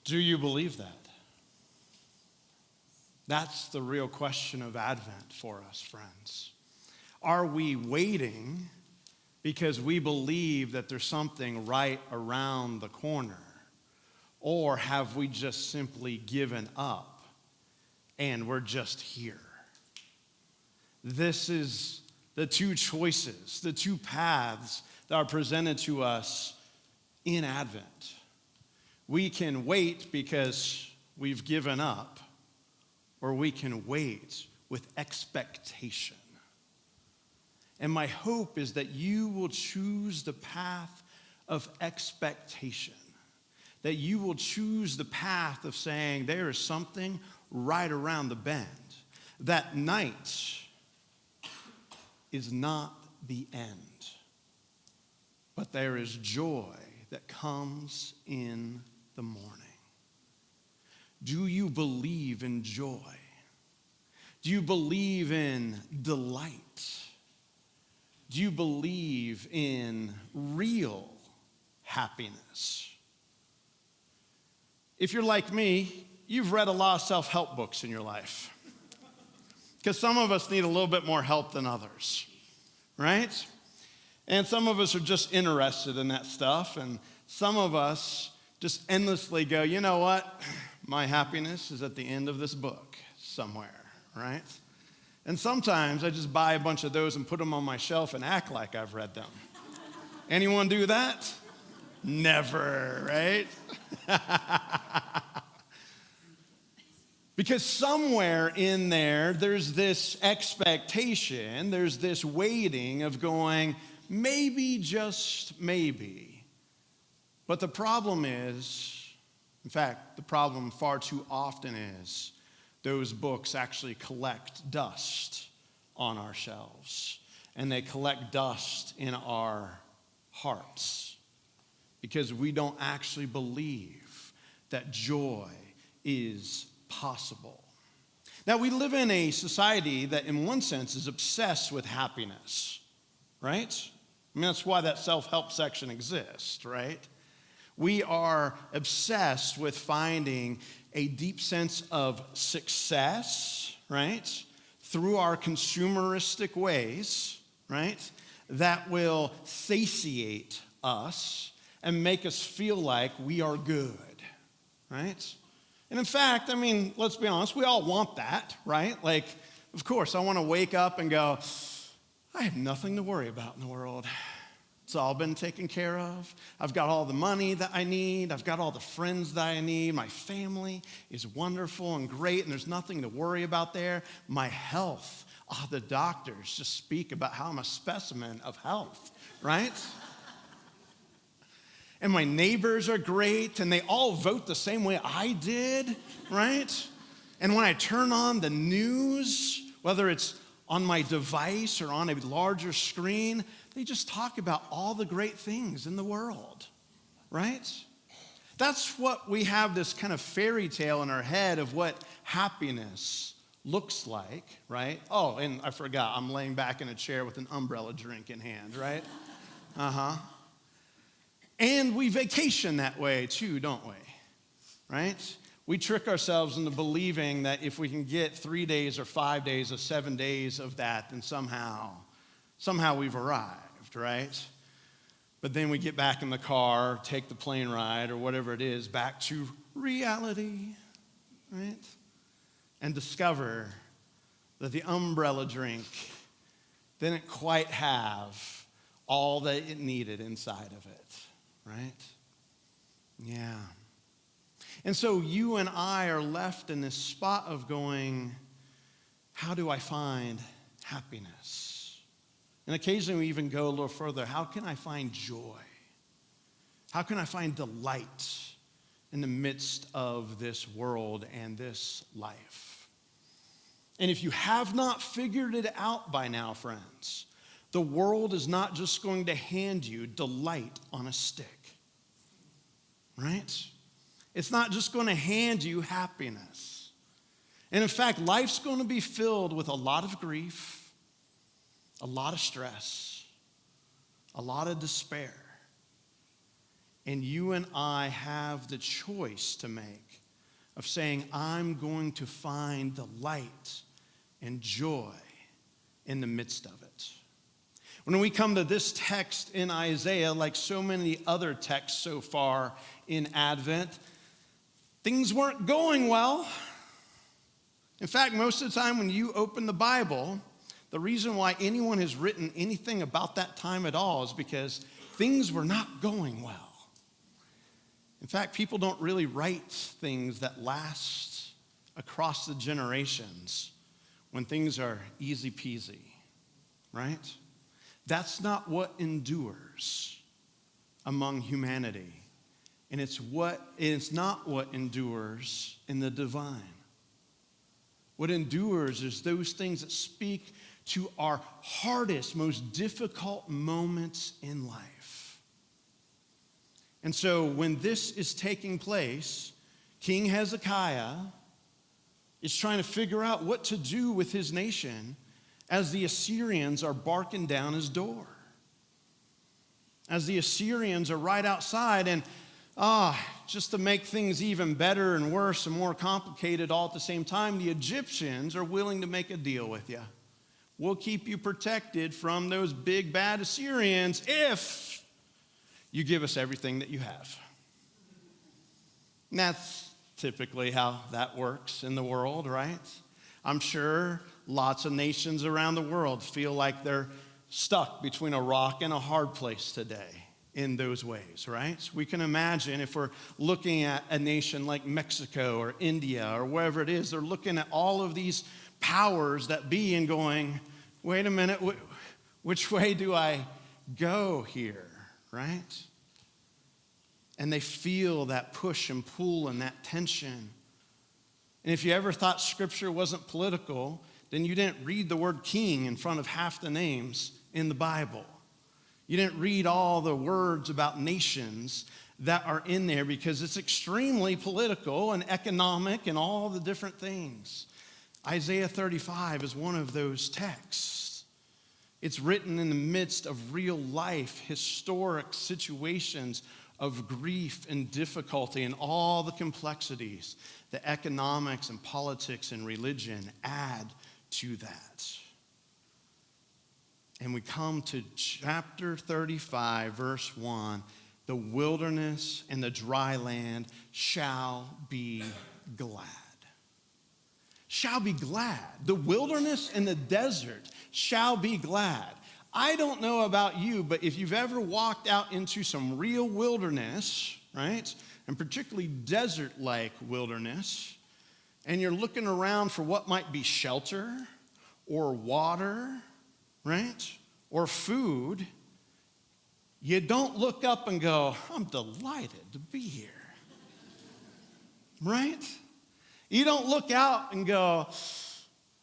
Do you believe that? That's the real question of Advent for us, friends. Are we waiting because we believe that there's something right around the corner? Or have we just simply given up and we're just here? This is the two choices, the two paths that are presented to us in Advent. We can wait because we've given up, or we can wait with expectation. And my hope is that you will choose the path of expectation, that you will choose the path of saying there is something right around the bend, that night is not the end, but there is joy that comes in the morning. Do you believe in joy? Do you believe in delight? Do you believe in real happiness? If you're like me, you've read a lot of self-help books in your life. Because some of us need a little bit more help than others, right? And some of us are just interested in that stuff, and some of us just endlessly go, you know what? My happiness is at the end of this book somewhere, right? And sometimes I just buy a bunch of those and put them on my shelf and act like I've read them. Anyone do that? Never, right? Because somewhere in there, there's this expectation, there's this waiting of going, maybe, just maybe. But the problem is, in fact, the problem far too often is, those books actually collect dust on our shelves. And they collect dust in our hearts. Because we don't actually believe that joy is possible. Now, we live in a society that in one sense is obsessed with happiness, right? I mean, that's why that self-help section exists, right? We are obsessed with finding a deep sense of success, right? Through our consumeristic ways, right? That will satiate us and make us feel like we are good, right? And in fact, I mean, let's be honest, we all want that, right? Like, of course, I want to wake up and go, I have nothing to worry about in the world. It's all been taken care of. I've got all the money that I need. I've got all the friends that I need. My family is wonderful and great, and there's nothing to worry about there. My health, the doctors just speak about how I'm a specimen of health, right? And my neighbors are great, and they all vote the same way I did, right? And when I turn on the news, whether it's on my device or on a larger screen, they just talk about all the great things in the world, right? That's what we have, this kind of fairy tale in our head of what happiness looks like, right? Oh, and I forgot, I'm laying back in a chair with an umbrella drink in hand, right? And we vacation that way too, don't we? Right? We trick ourselves into believing that if we can get 3 days or 5 days or 7 days of that, then somehow we've arrived, right? But then we get back in the car, take the plane ride or whatever it is, back to reality, right? And discover that the umbrella drink didn't quite have all that it needed inside of it. Right? Yeah. And so you and I are left in this spot of going, how do I find happiness? And occasionally we even go a little further. How can I find joy? How can I find delight in the midst of this world and this life? And if you have not figured it out by now, friends, the world is not just going to hand you delight on a stick, right? It's not just going to hand you happiness. And in fact, life's going to be filled with a lot of grief, a lot of stress, a lot of despair. And you and I have the choice to make of saying, I'm going to find the light and joy in the midst of it. When we come to this text in Isaiah, like so many other texts so far in Advent, things weren't going well. In fact, most of the time when you open the Bible, the reason why anyone has written anything about that time at all is because things were not going well. In fact, people don't really write things that last across the generations when things are easy peasy, right? That's not what endures among humanity. And it's not what endures in the divine. What endures is those things that speak to our hardest, most difficult moments in life. And so when this is taking place, King Hezekiah is trying to figure out what to do with his nation as the Assyrians are barking down his door. As the Assyrians are right outside, and just to make things even better and worse and more complicated all at the same time, the Egyptians are willing to make a deal with you. We'll keep you protected from those big bad Assyrians if you give us everything that you have. And that's typically how that works in the world, right? I'm sure lots of nations around the world feel like they're stuck between a rock and a hard place today in those ways, right? So we can imagine if we're looking at a nation like Mexico or India or wherever it is, they're looking at all of these powers that be and going, wait a minute, which way do I go here, right? And they feel that push and pull and that tension. And if you ever thought Scripture wasn't political, then you didn't read the word king in front of half the names in the Bible. You didn't read all the words about nations that are in there because it's extremely political and economic and all the different things. Isaiah 35 is one of those texts. It's written in the midst of real life, historic situations of grief and difficulty and all the complexities that economics and politics and religion add to that. And we come to chapter 35, verse 1. The wilderness and the dry land shall be glad. Shall be glad. The wilderness and the desert shall be glad. I don't know about you, but if you've ever walked out into some real wilderness, right, and particularly desert-like wilderness, and you're looking around for what might be shelter or water, right, or food, you don't look up and go, I'm delighted to be here, right? You don't look out and go,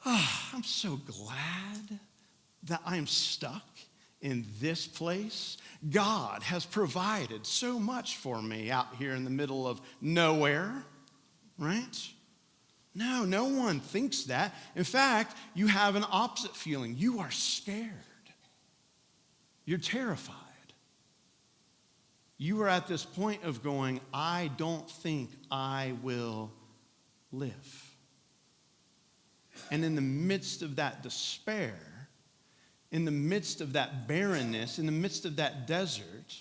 I'm so glad that I'm stuck in this place. God has provided so much for me out here in the middle of nowhere, right? No, no one thinks that. In fact, you have an opposite feeling. You are scared. You're terrified. You are at this point of going, I don't think I will live. And in the midst of that despair, in the midst of that barrenness, in the midst of that desert,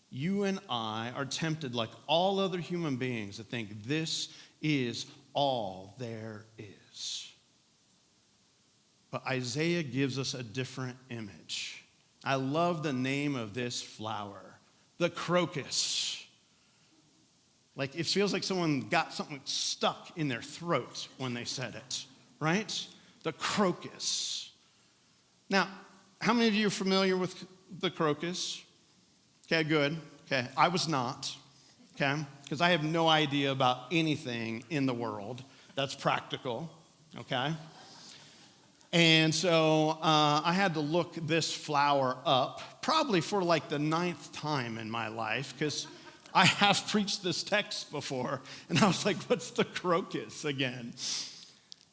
you and I are tempted, like all other human beings, to think this is all there is. But Isaiah gives us a different image. I love the name of this flower, the crocus. Like it feels like someone got something stuck in their throat when they said it, right? The crocus. Now, how many of you are familiar with the crocus? Okay, good. Okay, I was not, okay, because I have no idea about anything in the world that's practical, okay? And so I had to look this flower up, probably for like the 9th time in my life, because I have preached this text before, and I was like, what's the crocus again?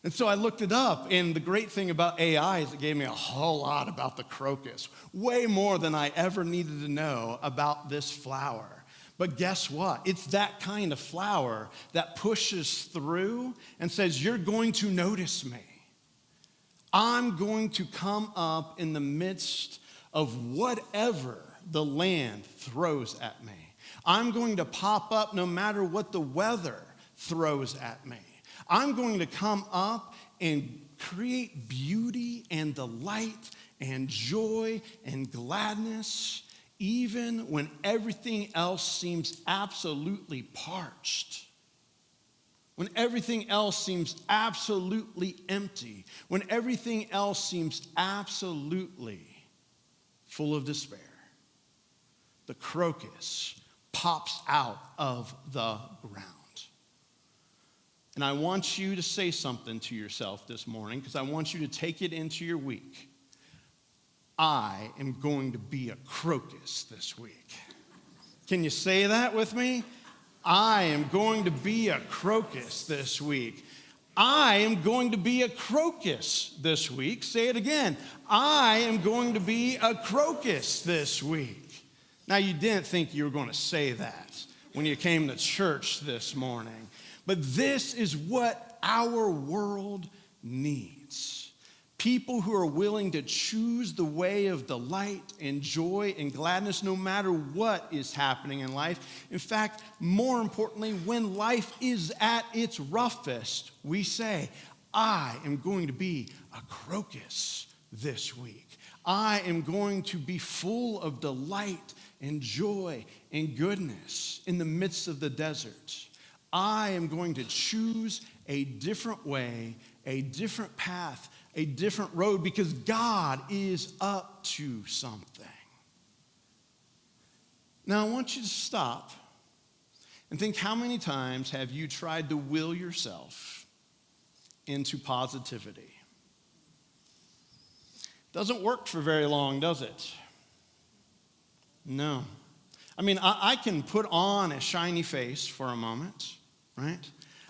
And so I looked it up, and the great thing about AI is it gave me a whole lot about the crocus, way more than I ever needed to know about this flower. But guess what? It's that kind of flower that pushes through and says, you're going to notice me. I'm going to come up in the midst of whatever the land throws at me. I'm going to pop up no matter what the weather throws at me. I'm going to come up and create beauty and delight and joy and gladness, even when everything else seems absolutely parched. When everything else seems absolutely empty. When everything else seems absolutely full of despair. The crocus pops out of the ground. And I want you to say something to yourself this morning, because I want you to take it into your week. I am going to be a crocus this week. Can you say that with me? I am going to be a crocus this week. I am going to be a crocus this week. Say it again. I am going to be a crocus this week. Now, you didn't think you were going to say that when you came to church this morning, but this is what our world needs. People who are willing to choose the way of delight and joy and gladness no matter what is happening in life. In fact, more importantly, when life is at its roughest, we say, I am going to be a crocus this week. I am going to be full of delight and joy and goodness in the midst of the desert. I am going to choose a different way, a different path, a different road, because God is up to something. Now, I want you to stop and think, how many times have you tried to will yourself into positivity? Doesn't work for very long, does it? No. I mean, I can put on a shiny face for a moment, right?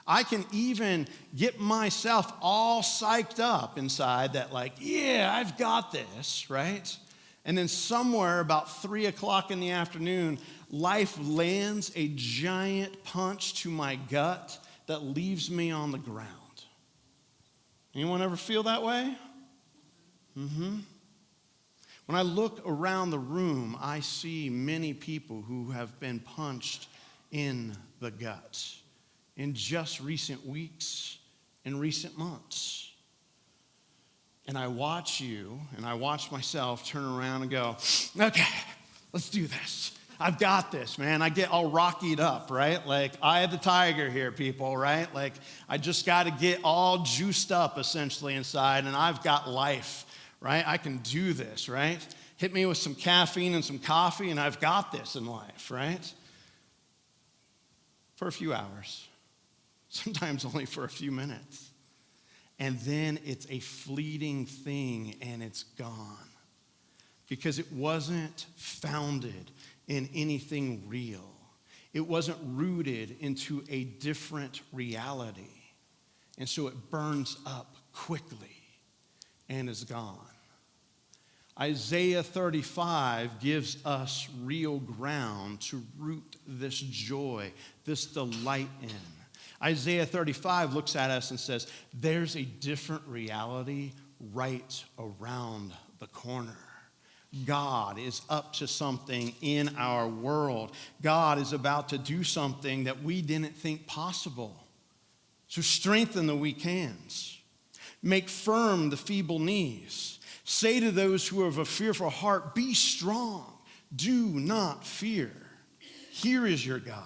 I can even get myself all psyched up inside that, like, yeah, I've got this, right? And then somewhere about 3 o'clock in the afternoon, life lands a giant punch to my gut that leaves me on the ground. Anyone ever feel that way? Mm-hmm. When I look around the room, I see many people who have been punched in the gut in just recent weeks, in recent months. And I watch you, and I watch myself turn around and go, okay, let's do this. I've got this, man. I get all rockied up, right? Like, I had the tiger here, people, right? Like, I just got to get all juiced up, essentially, inside, and I've got life, right? I can do this, right? Hit me with some caffeine and some coffee, and I've got this in life, right? For a few hours. Sometimes only for a few minutes. And then it's a fleeting thing and it's gone. Because it wasn't founded in anything real. It wasn't rooted into a different reality. And so it burns up quickly and is gone. Isaiah 35 gives us real ground to root this joy, this delight in. Isaiah 35 looks at us and says, there's a different reality right around the corner. God is up to something in our world. God is about to do something that we didn't think possible. So strengthen the weak hands. Make firm the feeble knees. Say to those who have a fearful heart, be strong. Do not fear. Here is your God.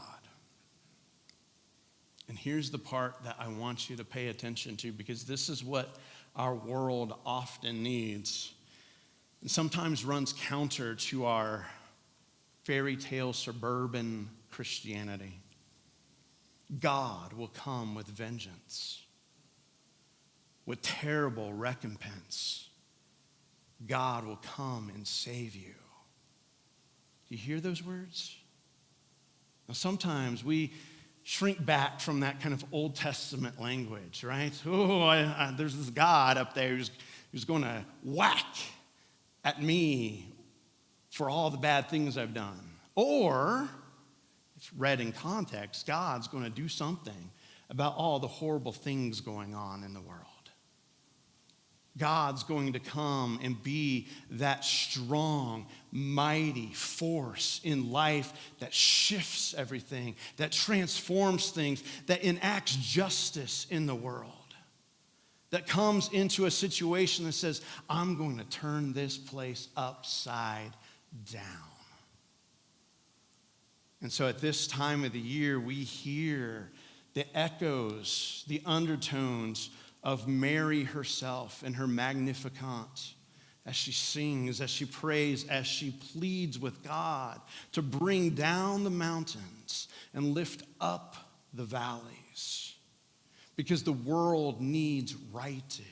And here's the part that I want you to pay attention to, because this is what our world often needs and sometimes runs counter to our fairy tale suburban Christianity. God will come with vengeance, with terrible recompense. God will come and save you. Do you hear those words? Now, sometimes we shrink back from that kind of Old Testament language, right? Oh, there's this God up there who's going to whack at me for all the bad things I've done. Or if read in context, God's going to do something about all the horrible things going on in the world. God's going to come and be that strong, mighty force in life that shifts everything, that transforms things, that enacts justice in the world, that comes into a situation that says, I'm going to turn this place upside down. And so at this time of the year, we hear the echoes, the undertones of Mary herself and her Magnificat as she sings, as she prays, as she pleads with God to bring down the mountains and lift up the valleys. Because the world needs righted.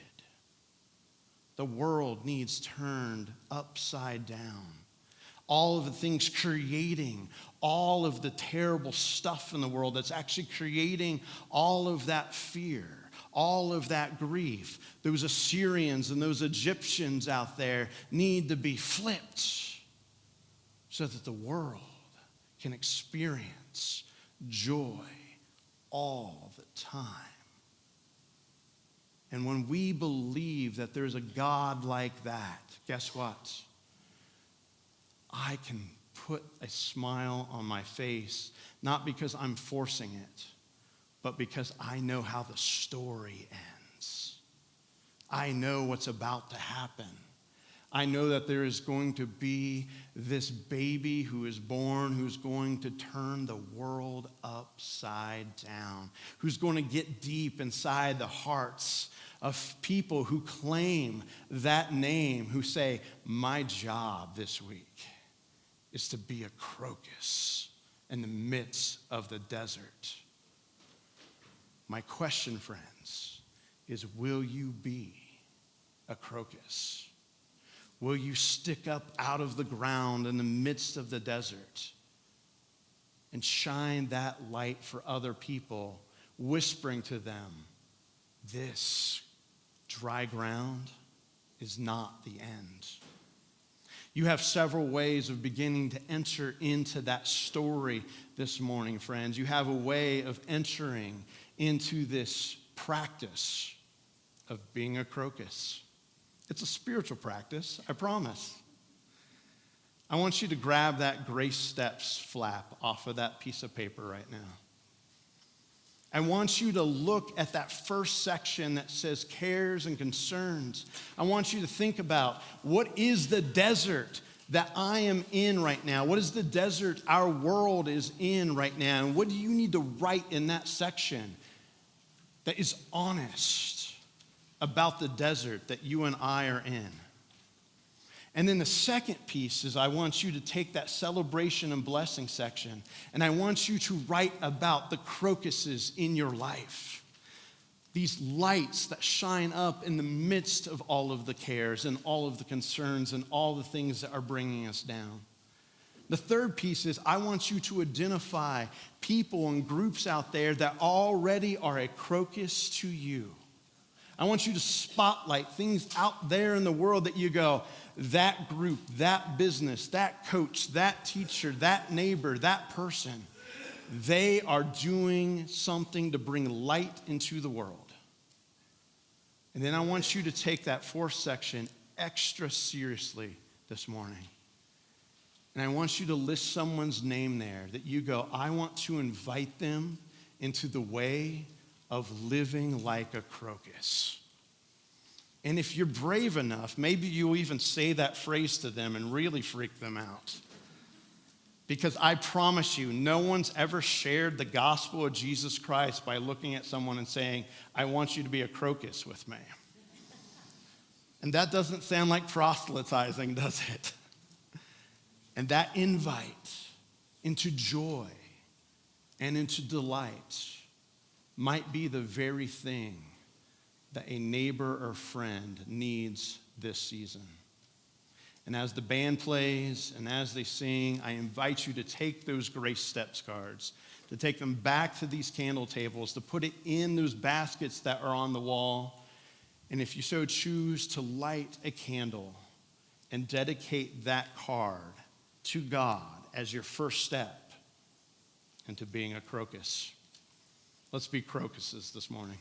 The world needs turned upside down. All of the things creating all of the terrible stuff in the world that's actually creating all of that fear, all of that grief. Those Assyrians and those Egyptians out there need to be flipped so that the world can experience joy all the time. And when we believe that there's a God like that, guess what? I can put a smile on my face, not because I'm forcing it, but because I know how the story ends. I know what's about to happen. I know that there is going to be this baby who is born who's going to turn the world upside down, who's going to get deep inside the hearts of people who claim that name, who say, my job this week is to be a crocus in the midst of the desert. My question, friends, is will you be a crocus? Will you stick up out of the ground in the midst of the desert and shine that light for other people, whispering to them, this dry ground is not the end? You have several ways of beginning to enter into that story this morning, friends. You have a way of entering into this practice of being a crocus. It's a spiritual practice, I promise. I want you to grab that Grace Steps flap off of that piece of paper right now. I want you to look at that first section that says cares and concerns. I want you to think about, what is the desert that I am in right now? What is the desert our world is in right now? And what do you need to write in that section that is honest about the desert that you and I are in? And then the second piece is, I want you to take that celebration and blessing section, and I want you to write about the crocuses in your life. These lights that shine up in the midst of all of the cares and all of the concerns and all the things that are bringing us down. The third piece is, I want you to identify people and groups out there that already are a crocus to you. I want you to spotlight things out there in the world that you go, that group, that business, that coach, that teacher, that neighbor, that person, they are doing something to bring light into the world. And then I want you to take that fourth section extra seriously this morning. And I want you to list someone's name there that you go, I want to invite them into the way of living like a crocus. And if you're brave enough, maybe you'll even say that phrase to them and really freak them out. Because I promise you, no one's ever shared the gospel of Jesus Christ by looking at someone and saying, I want you to be a crocus with me. And that doesn't sound like proselytizing, does it? And that invite into joy and into delight might be the very thing that a neighbor or friend needs this season. And as the band plays and as they sing, I invite you to take those Grace Steps cards, to take them back to these candle tables, to put it in those baskets that are on the wall. And if you so choose, to light a candle and dedicate that card to God as your first step into being a crocus. Let's be crocuses this morning.